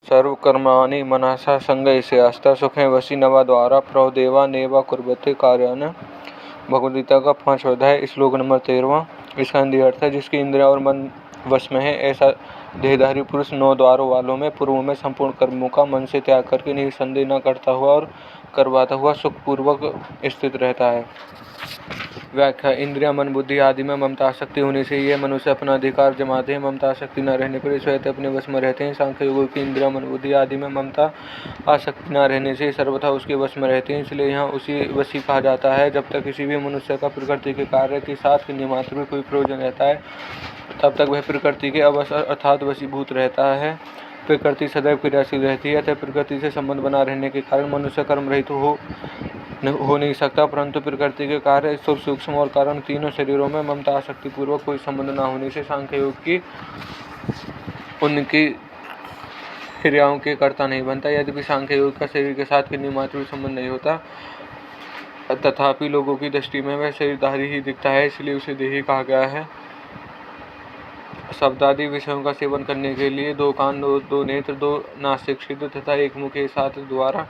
सर्वकर्माणि मनसा संगयस्यास्ता सुखे वशी नवाद्वारा प्रवदेवा नेवा कुर्वते कार्यान। भगवद्गीता का 5वां अध्याय श्लोक नंबर 13। इसका हिंदी अर्थ है, जिसकी इंद्रिया और मन वश में है ऐसा देहधारी पुरुष 9 द्वारों वालों में पूर्व में संपूर्ण कर्मों का मन से त्याग करके निसंदेह न करता हुआ और करवाता हुआ सुखपूर्वक स्थित रहता है। व्याख्या। इंद्रिया, मन, बुद्धि आदि में ममता आसक्ति होने से ये मनुष्य अपना अधिकार जमाते हैं। ममता आसक्ति न रहने पर स्वयं अपने वश में रहते हैं। सांख्य योग की इंद्रिया, मन, बुद्धि आदि में ममता आसक्ति न रहने से सर्वथा उसके वश में रहते हैं। इसलिए यहाँ उसी वशी कहा जाता है। जब तक किसी भी मनुष्य का प्रकृति के कार्य के साथ मात्र भी कोई प्रयोजन रहता है, तब तक वह प्रकृति के अवश्य अर्थात वशीभूत रहता है। प्रकृति सदैव क्रियाशील रहती है, अतः प्रकृति से संबंध बना रहने के कारण मनुष्य कर्म रहित हो नहीं सकता। परंतु प्रकृति के कार्य स्थूल, सूक्ष्म और कारण तीनों शरीरों में ममता आसक्ति पूर्वक कोई संबंध न होने से सांख्य योग की उनकी क्रियाओं के कर्ता नहीं बनता। यद्यपि सांख्य योग का शरीर के साथ किन्हीं मात्र भी संबंध नहीं होता, तथापि लोगों की दृष्टि में वह शरीरधारी ही दिखता है, इसलिए उसे देही कहा गया है। शब्दादि विषयों का सेवन करने के लिए 2 कान, 2 नेत्र, 2 नासिक छिद्र तथा 1 मुख के 7 द्वार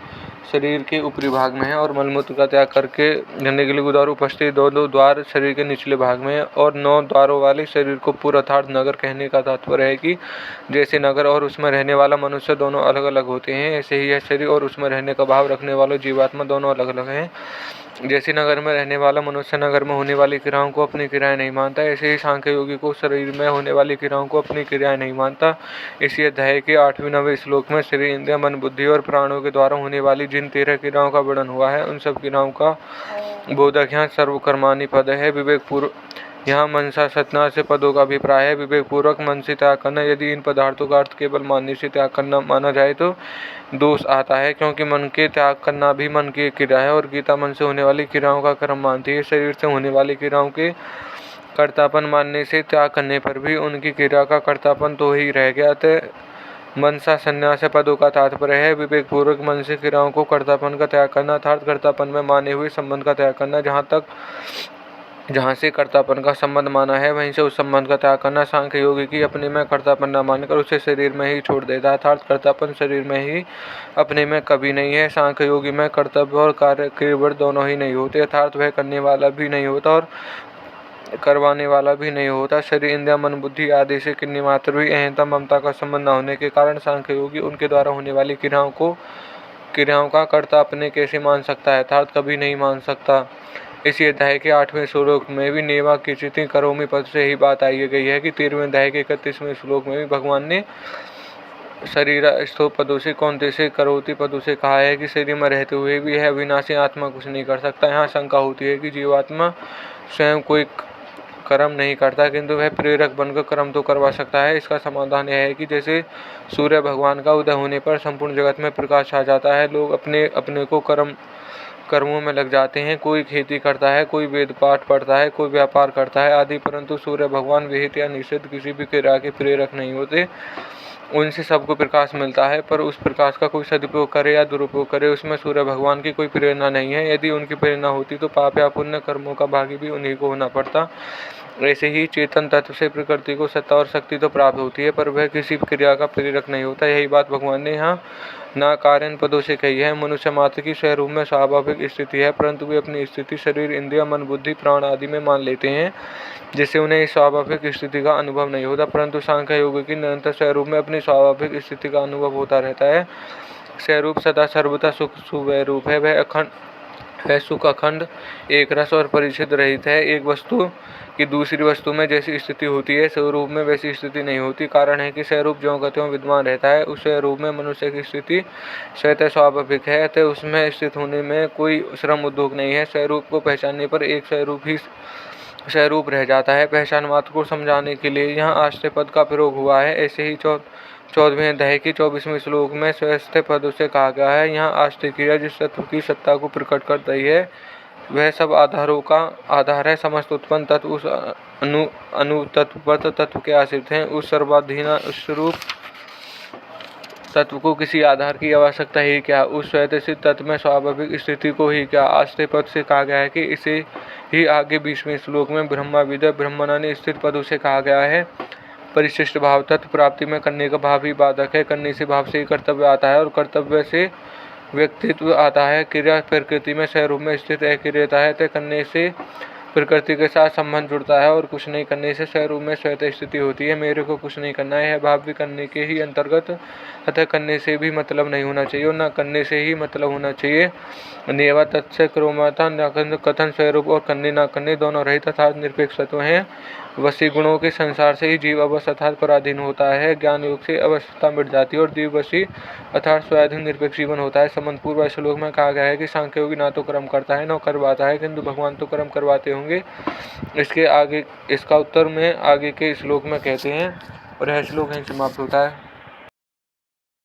शरीर के ऊपरी भाग में है और मलमूत्र का त्याग करके रहने के लिए द्वार उपस्थित 2 द्वार शरीर के निचले भाग में है। और 9 द्वारों वाले शरीर को पूर्ण अर्थात नगर कहने का तात्पर्य है कि जैसे नगर और उसमें रहने वाला मनुष्य दोनों अलग अलग होते हैं, ऐसे ही यह शरीर और उसमें रहने का भाव रखने वाला जीवात्मा दोनों अलग अलग हैं। जैसे नगर में रहने वाला मनुष्य नगर में होने वाली क्रियाओं को अपनी क्रियाएं नहीं मानता, ऐसे ही सांख्य योगी को शरीर में होने वाली क्रियाओं को अपनी क्रियाएं नहीं मानता। इसी अध्याय के 8वें 9वें श्लोक में शरीर, इंद्रिय, मन, बुद्धि और प्राणों के द्वारा होने वाली जिन 13 क्रियाओं का वर्णन हुआ है, उन सब क्रियाओं का बोधक यहाँ सर्वकर्माणि पद है। विवेक पूर्व यहाँ मनसा सतना से पदों का अभिप्राय है। विवेक पूर्वक मन से त्याग करना। यदि इन पदार्थों का अर्थ केवल मानने से त्याग करना माना जाए तो दोष आता है, क्योंकि मन के त्याग करना भी मन की एक क्रिया है और गीता मन से होने वाली क्रियाओं का कर्म मानती है। शरीर से होने वाली क्रियाओं के कर्तापन मानने से त्याग करने पर भी उनकी क्रिया का कर्तापन तो ही रह गया। अतः मनसा संन्यास पदों का तात्पर्य है विवेक पूर्वक मन से क्रियाओं को कर्तापन का त्याग करना, अर्थात कर्तापन में माने हुए संबंध का त्याग करना। जहाँ से कर्तापन का संबंध माना है वहीं से उस संबंध का त्याग करना। सांख्य योगी की अपने में कर्तापन न मानकर उसे शरीर में ही छोड़ देता, अर्थात कर्तापन शरीर में ही अपने में कभी नहीं है। सांख्य योगी में कर्तव्य और कार्य क्रियावृत्त दोनों ही नहीं होते, अर्थात वह करने वाला भी नहीं होता और करवाने वाला भी नहीं होता। शरीर, इंद्रिय, मन, बुद्धि आदि से किन्हीं मात्र भी अहंता ममता का संबंध न होने के कारण सांख्य योगी उनके द्वारा होने वाली क्रियाओं का कर्ता अपने कैसे मान सकता है, अर्थात कभी नहीं मान सकता। इसी अध्याय के 8वें श्लोक में भी नेवा किंचित् करोमि पद से ही बात आई गई है कि 13वें अध्याय के 31वें श्लोक में भी भगवान ने शरीर स्थो पदों से कौनते से करोति पदों से कहा है कि शरीर में रहते हुए भी यह अविनाशी आत्मा कुछ नहीं कर सकता। यहाँ शंका होती है कि जीवात्मा स्वयं कोई कर्म नहीं करता, किंतु वह प्रेरक बनकर कर्म तो करवा सकता है। इसका समाधान यह है कि जैसे सूर्य भगवान का उदय होने पर संपूर्ण जगत में प्रकाश छा जाता है, लोग अपने अपने को कर्मों में लग जाते हैं। कोई खेती करता है, कोई वेद पाठ पढ़ता है, कोई व्यापार करता है आदि, परंतु सूर्य भगवान विहित या निषिद्ध किसी भी क्रिया के प्रेरक नहीं होते। उनसे सबको प्रकाश मिलता है, पर उस प्रकाश का कोई सदुपयोग करे या दुरुपयोग करे, उसमें सूर्य भगवान की कोई प्रेरणा नहीं है। यदि उनकी प्रेरणा होती तो पाप या पुण्य कर्मों का भागी भी उन्हीं को होना पड़ता। ऐसे ही चेतन तत्व से प्रकृति को सत्ता और शक्ति तो प्राप्त होती है, पर वह किसी क्रिया का प्रेरक नहीं होता। यही बात भगवान ने यहाँ ना कारण पदों से कही है। मनुष्य मात्र की स्वरूप में स्वाभाविक स्थिति है, परंतु वे अपनी स्थिति शरीर, इंद्रिय, मन, बुद्धि, प्राण आदि में मान लेते हैं, जिससे उन्हें इस स्वाभाविक स्थिति का अनुभव नहीं होता। परंतु सांख्य योग की निरंतर स्वरूप में अपनी स्वाभाविक स्थिति का अनुभव होता रहता है। स्वरूप सदा सर्वथा सुख स्वरूप है। वह सुख अखंड, एक रस और परिच्छेद रहित है। एक वस्तु की दूसरी वस्तु में जैसी स्थिति होती है, स्वरूप में वैसी स्थिति नहीं होती। कारण है कि स्वरूप ज्यों का त्यों विद्यमान रहता है। उस स्वरूप में मनुष्य की स्थिति स्वतः स्वाभाविक है, अतः उसमें स्थित होने में कोई श्रम उद्योग नहीं है। स्वरूप को पहचानने पर एक स्वरूप ही स्वरूप रह जाता है। पहचान मात्र को समझाने के लिए यहाँ आश्रय पद का प्रयोग हुआ है। ऐसे ही 14वें अध्याय के 24वें श्लोक में स्वस्थ पद से कहा गया है। यहाँ आश्रय क्रिया जिस तत्व की सत्ता को प्रकट करती है, वह सब आधारों का आधार है। समस्त उत्पन्न तत्व उस अनुतत्वगत तत्व के आश्रित हैं। उस सर्वाधीन स्वरूप तत्व को किसी आधार की आवश्यकता ही क्या, उस स्वतःसिद्ध तत्व में स्वाभाविक स्थिति को ही क्या। आश्रय पद से कहा गया है कि इसे ही आगे 20वें श्लोक में ब्रह्माविद ब्रह्मणा ने स्थित पदों से कहा गया है। परिशिष्ट भाव तत्व प्राप्ति में कन्या का भाव ही बाधक है। कन्या से भाव से ही कर्तव्य आता है और कर्तव्य से व्यक्तित्व आता है। क्रिया प्रकृति में स्वरूप में स्थित एक रहता है, तो कन्या से प्रकृति के साथ संबंध जुड़ता है और कुछ नहीं करने से स्वरूप में स्वयं स्थिति होती है। मेरे को कुछ नहीं करना है, यह भाव भी करने के ही अंतर्गत, अतः करने से भी मतलब नहीं होना चाहिए और न करने से ही मतलब होना चाहिए। नेवा तत्स्य क्रोमता न कथन स्वरूप और करने न करने दोनों रहित अर्थात निरपेक्ष तत्व हैं। वसी गुणों के संसार से ही जीव अवश्य अर्थात पराधीन होता है। ज्ञान योग से अवस्था मिट जाती है और दिवसी अर्थात स्वाधीन निरपेक्ष जीवन होता है। संबंध पूर्व श्लोक में कहा गया है कि सांख्य योगी ना तो कर्म करता है न करवाता है, किंतु भगवान तो कर्म करवाते होंगे। इसके आगे इसका उत्तर में आगे के श्लोक में कहते हैं और यह श्लोक यहीं समाप्त होता है।